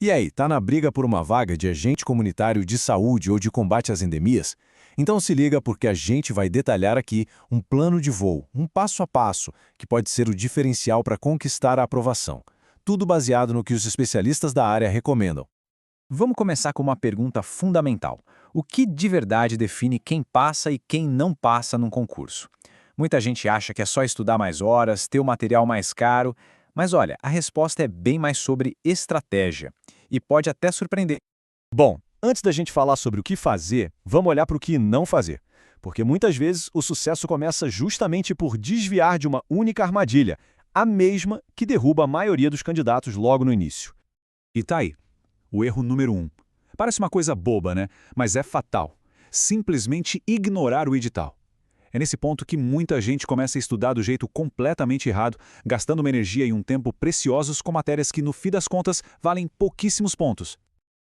E aí, tá na briga por uma vaga de agente comunitário de saúde ou de combate às endemias? Então se liga porque a gente vai detalhar aqui um plano de voo, um passo a passo, que pode ser o diferencial para conquistar a aprovação. Tudo baseado no que os especialistas da área recomendam. Vamos começar com uma pergunta fundamental. O que de verdade define quem passa e quem não passa num concurso? Muita gente acha que é só estudar mais horas, ter o material mais caro, mas olha, a resposta é bem mais sobre estratégia e pode até surpreender. Bom, antes da gente falar sobre o que fazer, vamos olhar para o que não fazer. Porque muitas vezes o sucesso começa justamente por desviar de uma única armadilha, a mesma que derruba a maioria dos candidatos logo no início. E tá aí, o erro número 1. Parece uma coisa boba, né? Mas é fatal. Simplesmente ignorar o edital. É nesse ponto que muita gente começa a estudar do jeito completamente errado, gastando uma energia e um tempo preciosos com matérias que, no fim das contas, valem pouquíssimos pontos.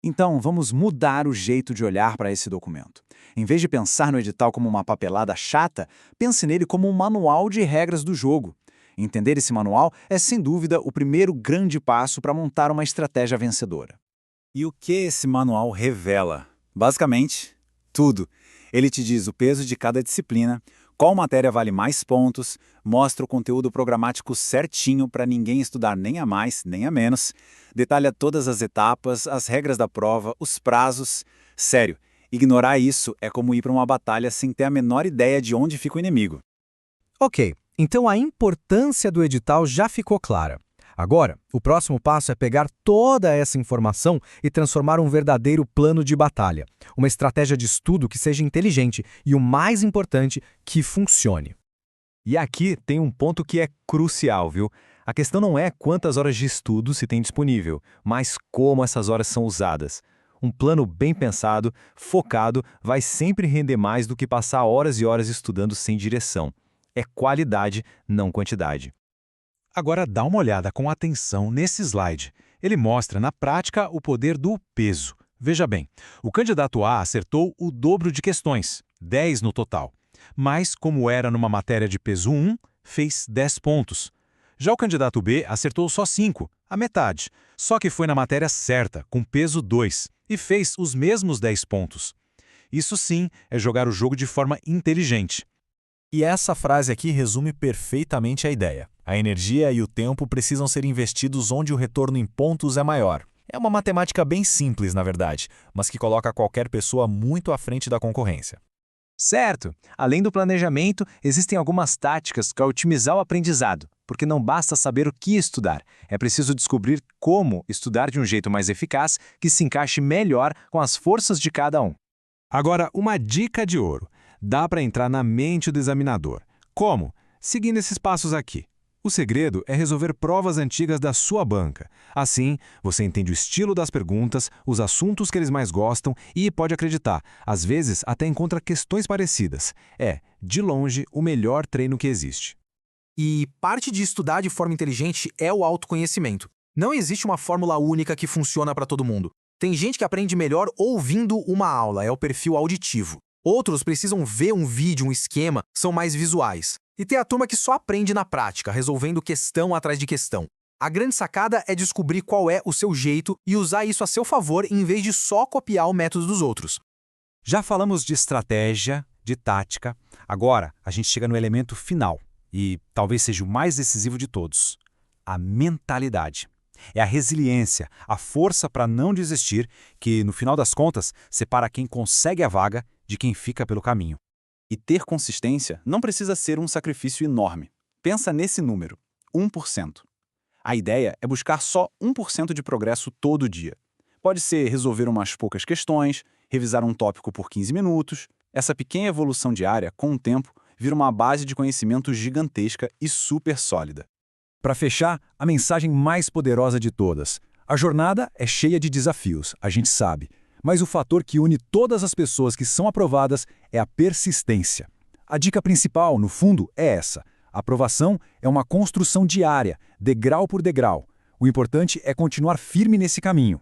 Então, vamos mudar o jeito de olhar para esse documento. Em vez de pensar no edital como uma papelada chata, pense nele como um manual de regras do jogo. Entender esse manual é, sem dúvida, o primeiro grande passo para montar uma estratégia vencedora. E o que esse manual revela? Basicamente, tudo. Ele te diz o peso de cada disciplina, qual matéria vale mais pontos, mostra o conteúdo programático certinho para ninguém estudar nem a mais nem a menos, detalha todas as etapas, as regras da prova, os prazos. Sério, ignorar isso é como ir para uma batalha sem ter a menor ideia de onde fica o inimigo. Ok, então a importância do edital já ficou clara. Agora, o próximo passo é pegar toda essa informação e transformar um verdadeiro plano de batalha. Uma estratégia de estudo que seja inteligente e, o mais importante, que funcione. E aqui tem um ponto que é crucial, viu? A questão não é quantas horas de estudo se tem disponível, mas como essas horas são usadas. Um plano bem pensado, focado, vai sempre render mais do que passar horas e horas estudando sem direção. É qualidade, não quantidade. Agora dá uma olhada com atenção nesse slide. Ele mostra na prática o poder do peso. Veja bem, o candidato A acertou o dobro de questões, 10 no total. Mas, como era numa matéria de peso 1, fez 10 pontos. Já o candidato B acertou só 5, a metade, só que foi na matéria certa, com peso 2, e fez os mesmos 10 pontos. Isso sim é jogar o jogo de forma inteligente. E essa frase aqui resume perfeitamente a ideia. A energia e o tempo precisam ser investidos onde o retorno em pontos é maior. É uma matemática bem simples, na verdade, mas que coloca qualquer pessoa muito à frente da concorrência. Certo! Além do planejamento, existem algumas táticas para otimizar o aprendizado, porque não basta saber o que estudar, é preciso descobrir como estudar de um jeito mais eficaz que se encaixe melhor com as forças de cada um. Agora, uma dica de ouro. Dá para entrar na mente do examinador. Como? Seguindo esses passos aqui. O segredo é resolver provas antigas da sua banca. Assim, você entende o estilo das perguntas, os assuntos que eles mais gostam e, pode acreditar, às vezes até encontra questões parecidas. É, de longe, o melhor treino que existe. E parte de estudar de forma inteligente é o autoconhecimento. Não existe uma fórmula única que funciona para todo mundo. Tem gente que aprende melhor ouvindo uma aula, é o perfil auditivo. Outros precisam ver um vídeo, um esquema, são mais visuais. E tem a turma que só aprende na prática, resolvendo questão atrás de questão. A grande sacada é descobrir qual é o seu jeito e usar isso a seu favor em vez de só copiar o método dos outros. Já falamos de estratégia, de tática. Agora, a gente chega no elemento final, e talvez seja o mais decisivo de todos: a mentalidade. É a resiliência, a força para não desistir, que, no final das contas, separa quem consegue a vaga de quem fica pelo caminho. E ter consistência não precisa ser um sacrifício enorme. Pensa nesse número, 1%. A ideia é buscar só 1% de progresso todo dia. Pode ser resolver umas poucas questões, revisar um tópico por 15 minutos. Essa pequena evolução diária, com o tempo, vira uma base de conhecimento gigantesca e super sólida. Para fechar, a mensagem mais poderosa de todas. A jornada é cheia de desafios, a gente sabe. Mas o fator que une todas as pessoas que são aprovadas é a persistência. A dica principal, no fundo, é essa. A aprovação é uma construção diária, degrau por degrau. O importante é continuar firme nesse caminho.